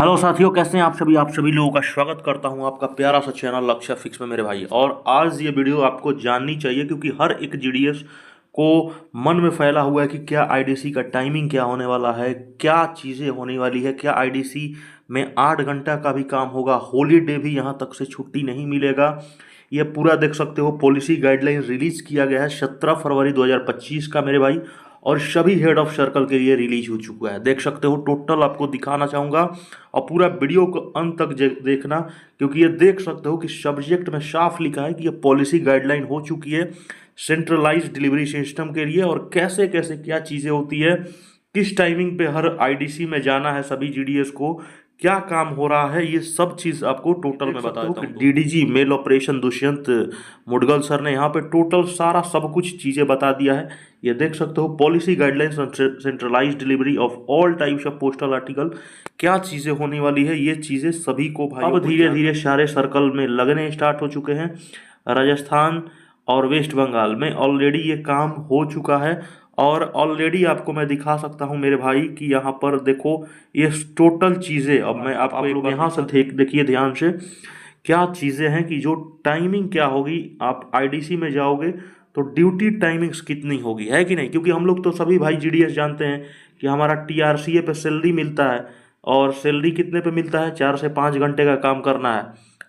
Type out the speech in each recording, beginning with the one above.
Hello साथियों, कैसे हैं आप सभी लोगों का स्वागत करता हूं आपका प्यारा सा चैनल लक्ष्य फिक्स में मेरे भाई। और आज ये वीडियो आपको जाननी चाहिए क्योंकि हर एक जीडीएस को मन में फैला हुआ है कि क्या आईडीसी का टाइमिंग क्या होने वाला है, क्या चीज़ें होने वाली है, क्या आईडीसी में 8 घंटा का भी काम होगा, हॉलीडे भी यहाँ तक से छुट्टी नहीं मिलेगा। ये पूरा देख सकते हो, पॉलिसी गाइडलाइन रिलीज किया गया है 17 फरवरी 2025 का मेरे भाई, और सभी हेड ऑफ सर्कल के लिए रिलीज हो चुका है। देख सकते हो, टोटल आपको दिखाना चाहूँगा और पूरा वीडियो को अंत तक देखना, क्योंकि ये देख सकते हो कि सब्जेक्ट में साफ लिखा है कि ये पॉलिसी गाइडलाइन हो चुकी है सेंट्रलाइज्ड डिलीवरी सिस्टम के लिए, और कैसे कैसे क्या चीज़ें होती है, किस टाइमिंग पे हर आईडीसी में जाना है सभी जीडीएस को, क्या काम हो रहा है, ये सब चीज़ आपको टोटल में बता देता हूँ। DDG mail operation Dushyant Mudgal sir ने यहाँ पे टोटल सारा सब कुछ चीज़ें बता दिया है। ये देख सकते हो, policy guidelines centralised delivery of all types of postal article, क्या चीज़ें होने वाली है, ये चीज़ें सभी को भाई अब धीरे धीरे सारे सर्कल में लगने स्टार्ट हो चुके हैं। राजस्थान और वेस्ट बंगाल में ऑलरेडी ये काम हो चुका है, और ऑलरेडी आपको मैं दिखा सकता हूं मेरे भाई कि यहाँ पर देखो ये टोटल चीज़ें। अब मैं आप लोग यहाँ से देखिए ध्यान से, क्या चीज़ें हैं कि जो टाइमिंग क्या होगी, आप आईडीसी में जाओगे तो ड्यूटी टाइमिंग्स कितनी होगी, है कि नहीं। क्योंकि हम लोग तो सभी भाई जीडीएस जानते हैं कि हमारा टीआरसीए पे सैलरी मिलता है, और सैलरी कितने पे मिलता है, 4 से 5 घंटे का काम करना है।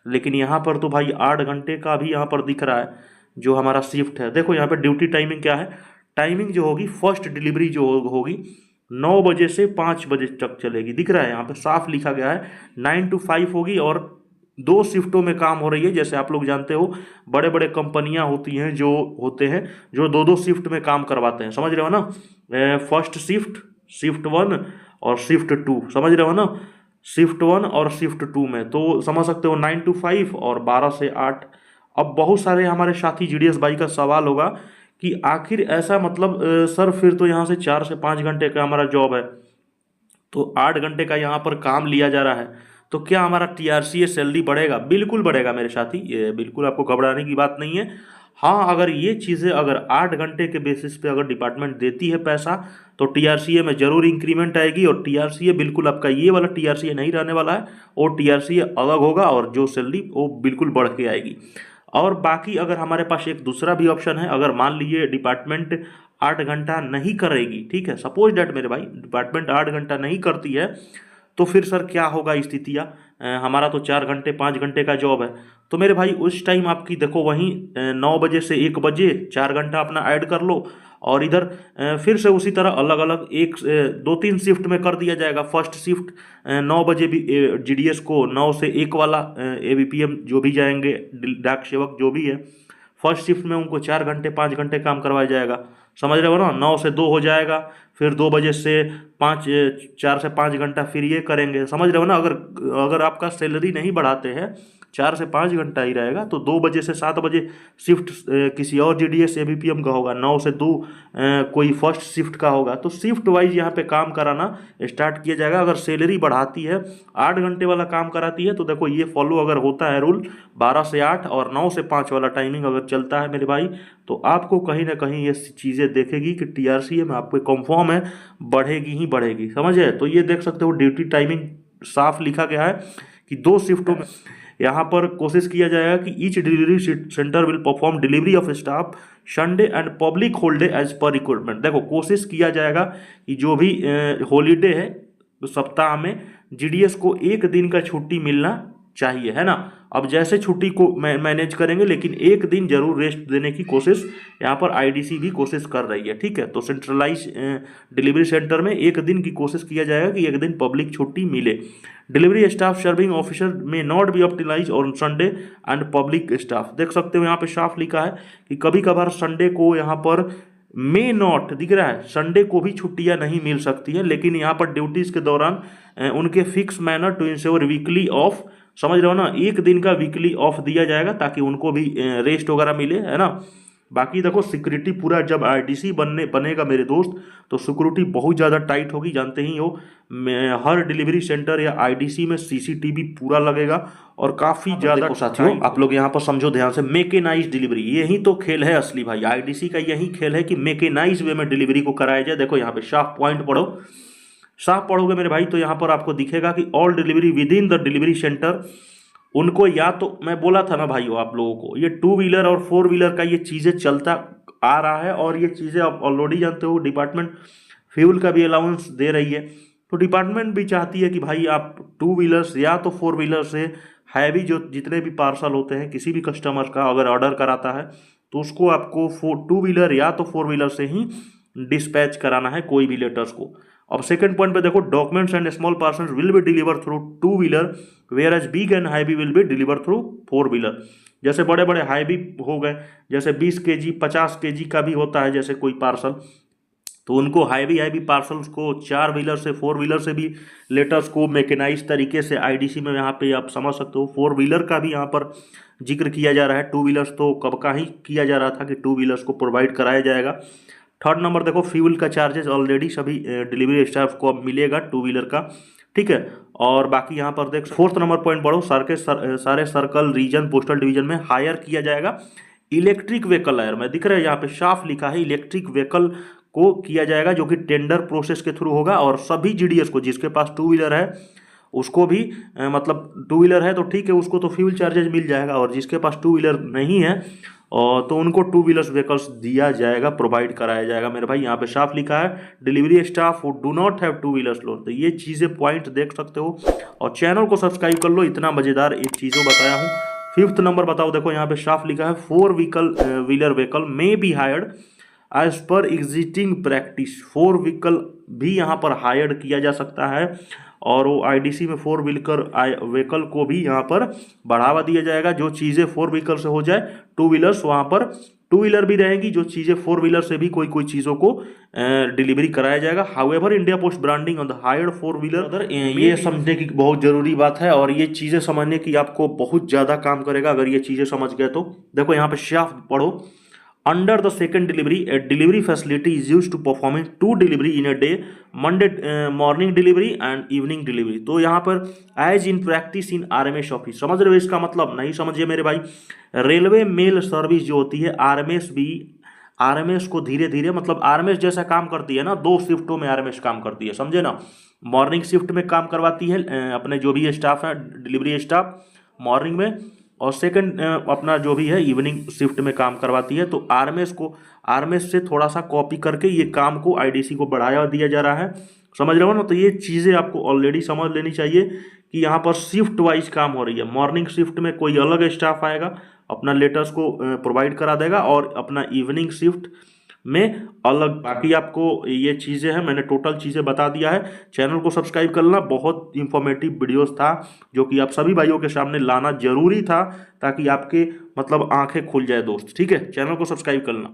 लेकिन यहाँ पर तो भाई 8 घंटे का भी यहाँ पर दिख रहा है जो हमारा शिफ्ट है। देखो यहाँ पे ड्यूटी टाइमिंग क्या है, टाइमिंग जो होगी फर्स्ट डिलीवरी जो होगी 9 बजे से 5 बजे तक चलेगी। दिख रहा है यहाँ पे साफ लिखा गया है 9 to 5 होगी, और 2 शिफ्टों में काम हो रही है। जैसे आप लोग जानते हो, बड़े बड़े कंपनियां होती हैं जो होते हैं जो 2 शिफ्ट में काम करवाते हैं, समझ रहे हो ना। फर्स्ट शिफ्ट, शिफ्ट 1 और शिफ्ट 2, समझ रहे हो ना। शिफ्ट 1 और शिफ्ट 2 में तो समझ सकते हो 9 to 5 और 12 से 8। अब बहुत सारे हमारे साथी जीडीएस भाई का सवाल होगा कि आखिर ऐसा मतलब सर फिर तो यहाँ से 4 से 5 घंटे का हमारा जॉब है, तो 8 घंटे का यहाँ पर काम लिया जा रहा है, तो क्या हमारा टीआरसीए सैलरी बढ़ेगा? बिल्कुल बढ़ेगा मेरे साथी, ये बिल्कुल आपको घबराने की बात नहीं है। हाँ, अगर ये चीज़ें अगर 8 घंटे के बेसिस पे अगर डिपार्टमेंट देती है पैसा, तो टीआरसीए में जरूर इंक्रीमेंट आएगी, और टीआरसीए बिल्कुल आपका ये वाला टीआरसीए नहीं रहने वाला है, और टीआरसीए अलग होगा, और जो सैलरी वो बिल्कुल बढ़ के आएगी। और बाकी अगर हमारे पास एक दूसरा भी ऑप्शन है, अगर मान लीजिए डिपार्टमेंट 8 घंटा नहीं करेगी, ठीक है, सपोज डैट मेरे भाई डिपार्टमेंट 8 घंटा नहीं करती है, तो फिर सर क्या होगा स्थितियाँ। हमारा तो 4 घंटे 5 घंटे का जॉब है, तो मेरे भाई उस टाइम आपकी देखो वहीं 9 बजे से 1 बजे 4 घंटा अपना ऐड कर लो, और इधर फिर से उसी तरह अलग अलग 2-3 शिफ्ट में कर दिया जाएगा। फर्स्ट शिफ्ट 9 बजे भी जीडीएस को 9 से 1 वाला एबीपीएम जो भी जाएंगे, डाक सेवक जो भी है, फर्स्ट शिफ्ट में उनको 4 घंटे 5 घंटे काम करवाया जाएगा, समझ रहे हो ना। 9 से 2 हो जाएगा, फिर 2 बजे से 4 से 5 घंटा फिर ये करेंगे, समझ रहे हो ना। अगर अगर आपका सैलरी नहीं बढ़ाते हैं, 4 से 5 घंटा ही रहेगा, तो 2 बजे से 7 बजे शिफ्ट किसी और जीडीएस एबीपीएम का होगा, 9 से 2 कोई फर्स्ट शिफ्ट का होगा, तो शिफ्ट वाइज यहाँ पे काम कराना स्टार्ट किया जाएगा। अगर सैलरी बढ़ाती है, 8 घंटे वाला काम कराती है, तो देखो ये फॉलो अगर होता है रूल 12 से 8 और 9 से 5 वाला टाइमिंग अगर चलता है मेरे भाई, तो आपको कहीं ना कहीं ये चीज़ें देखेगी कि टीआरसीए में आपको कंफर्म है बढ़ेगी ही बढ़ेगी, समझे। तो ये देख सकते हो ड्यूटी टाइमिंग साफ लिखा गया है कि 2 शिफ्टों में यहाँ पर कोशिश किया जाएगा कि each delivery centre will perform delivery of staff Sunday and public holiday as per requirement. देखो कोशिश किया जाएगा कि जो भी हॉलीडे है तो सप्ताह में जीडीएस को 1 दिन का छुट्टी मिलना चाहिए, है ना। अब जैसे छुट्टी को मैनेज करेंगे, लेकिन 1 दिन जरूर रेस्ट देने की कोशिश यहाँ पर आईडीसी भी कोशिश कर रही है, ठीक है। तो सेंट्रलाइज डिलीवरी सेंटर में 1 दिन की कोशिश किया जाएगा कि 1 दिन पब्लिक छुट्टी मिले। Delivery staff serving officer may not be utilise on Sunday and public staff. देख सकते हो यहाँ पे साफ लिखा है कि कभी कभार संडे को यहाँ पर मे नॉट दिख रहा है, संडे को भी छुट्टियां नहीं मिल सकती है, लेकिन यहाँ पर ड्यूटीज़ के दौरान उनके fix manner to ensure weekly off, समझ रहे हो ना, 1 दिन का वीकली ऑफ दिया जाएगा ताकि उनको भी रेस्ट वगैरह मिले, है ना। बाकी देखो सिक्योरिटी पूरा जब आईडीसी बनेगा मेरे दोस्त, तो सिक्योरिटी बहुत ज़्यादा टाइट होगी, जानते ही हो। हर डिलीवरी सेंटर या आईडीसी में सीसीटीवी पूरा लगेगा, और काफ़ी ज़्यादा। साथियों आप लोग यहाँ पर समझो ध्यान से, मेकेनाइज डिलीवरी, यही तो खेल है असली भाई, आईडीसी का यही खेल है कि मेकेनाइज वे में डिलीवरी को कराया जाए। देखो यहाँ पे साफ पॉइंट पढ़ो, साफ पढ़ोगे मेरे भाई तो यहाँ पर आपको दिखेगा कि all delivery with in the delivery centre, उनको या तो मैं बोला था ना भाइयों आप लोगों को, ये टू व्हीलर और फोर व्हीलर का ये चीज़ें चलता आ रहा है और ये चीज़ें आप ऑलरेडी जानते हो। डिपार्टमेंट फ्यूल का भी अलाउंस दे रही है, तो डिपार्टमेंट भी चाहती है कि भाई आप टू व्हीलर्स या तो फोर व्हीलर से हैवी जो जितने भी पार्सल होते हैं किसी भी कस्टमर का अगर ऑर्डर कराता है तो उसको आपको टू व्हीलर या तो फोर व्हीलर से ही डिस्पैच कराना है कोई भी लेटर्स को। अब सेकंड पॉइंट पे देखो, documents and small parcels will be deliver through two wheeler whereas big and heavy will be deliver through four wheeler. जैसे बड़े बड़े हैवी हो गए, जैसे 20 केजी 50 केजी का भी होता है जैसे कोई पार्सल, तो उनको हैवी पार्सल्स को चार व्हीलर से फोर व्हीलर से भी लेटर्स को मैकेनाइज तरीके से आईडीसी में यहाँ पे आप समझ सकते हो। फोर व्हीलर का भी यहाँ पर जिक्र किया जा रहा है, टू व्हीलर्स तो कब का ही किया जा रहा था कि टू व्हीलर्स को प्रोवाइड कराया जाएगा। थर्ड नंबर देखो, फ्यूल का चार्जेस ऑलरेडी सभी डिलीवरी स्टाफ को अब मिलेगा टू व्हीलर का, ठीक है। और बाकी यहाँ पर देख, फोर्थ नंबर पॉइंट बढ़ो, सारे सर्कल रीजन पोस्टल डिवीजन में हायर किया जाएगा इलेक्ट्रिक व्हीकल। हायर में दिख रहा है यहाँ पे साफ लिखा है इलेक्ट्रिक व्हीकल को किया जाएगा, जो कि टेंडर प्रोसेस के थ्रू होगा। और सभी जीडीएस को जिसके पास टू व्हीलर है उसको भी मतलब टू व्हीलर है तो ठीक है, उसको तो फ्यूल चार्जेज मिल जाएगा, और जिसके पास टू व्हीलर नहीं है और तो उनको टू व्हीलर्स व्हीकल्स दिया जाएगा, प्रोवाइड कराया जाएगा। मेरे भाई यहाँ पे साफ लिखा है delivery staff who do not have two wheelers loan. तो ये चीज़ें पॉइंट देख सकते हो, और चैनल को सब्सक्राइब कर लो, इतना मज़ेदार एक चीज़ों बताया हूँ। फिफ्थ नंबर बताओ, देखो यहाँ पे साफ लिखा है फोर व्हीलर व्हीकल में be hired as per existing practice. Four vehicle भी यहाँ पर हायर्ड किया जा सकता है, और वो आईडीसी में फोर व्हीकल को भी यहाँ पर बढ़ावा दिया जाएगा। जो चीज़ें फोर व्हीकल से हो जाए टू व्हीलर्स, वहाँ पर टू व्हीलर भी रहेगी, जो चीज़ें फोर व्हीलर से भी कोई चीज़ों को डिलीवरी कराया जाएगा। However India post branding on the hired four wheeler, ये समझने की बहुत ज़रूरी बात है, और ये चीज़ें समझने की आपको बहुत ज़्यादा काम करेगा अगर ये चीज़ें समझ गए तो। देखो यहाँ पे साफ पढ़ो, under the second delivery a delivery facility is used to performing two delivery in a day, Monday morning delivery and evening delivery। तो यहाँ पर as in practice in RMS office, समझ रहे हो इसका मतलब? नहीं समझिए मेरे भाई, रेलवे मेल सर्विस जो होती है आरएमएस भी, आरएमएस को धीरे धीरे मतलब आरएमएस जैसा काम करती है ना, दो शिफ्टों में आरएमएस काम करती है, समझे ना। मॉर्निंग शिफ्ट में काम करवाती है अपने जो भी स्टाफ है डिलीवरी स्टाफ मॉर्निंग में, और सेकंड अपना जो भी है इवनिंग शिफ्ट में काम करवाती है। तो आरएमएस से थोड़ा सा कॉपी करके ये काम को आईडीसी को बढ़ाया दिया जा रहा है, समझ रहे हो ना। तो ये चीज़ें आपको ऑलरेडी समझ लेनी चाहिए कि यहाँ पर शिफ्ट वाइज काम हो रही है। मॉर्निंग शिफ्ट में कोई अलग स्टाफ आएगा, अपना लेटर्स को प्रोवाइड करा देगा, और अपना इवनिंग शिफ्ट में अलग। बाकी आपको ये चीज़ें हैं, मैंने टोटल चीज़ें बता दिया है। चैनल को सब्सक्राइब करना, बहुत इंफॉर्मेटिव वीडियोस था जो कि आप सभी भाइयों के सामने लाना जरूरी था, ताकि आपके मतलब आंखें खुल जाए दोस्त, ठीक है। चैनल को सब्सक्राइब करना।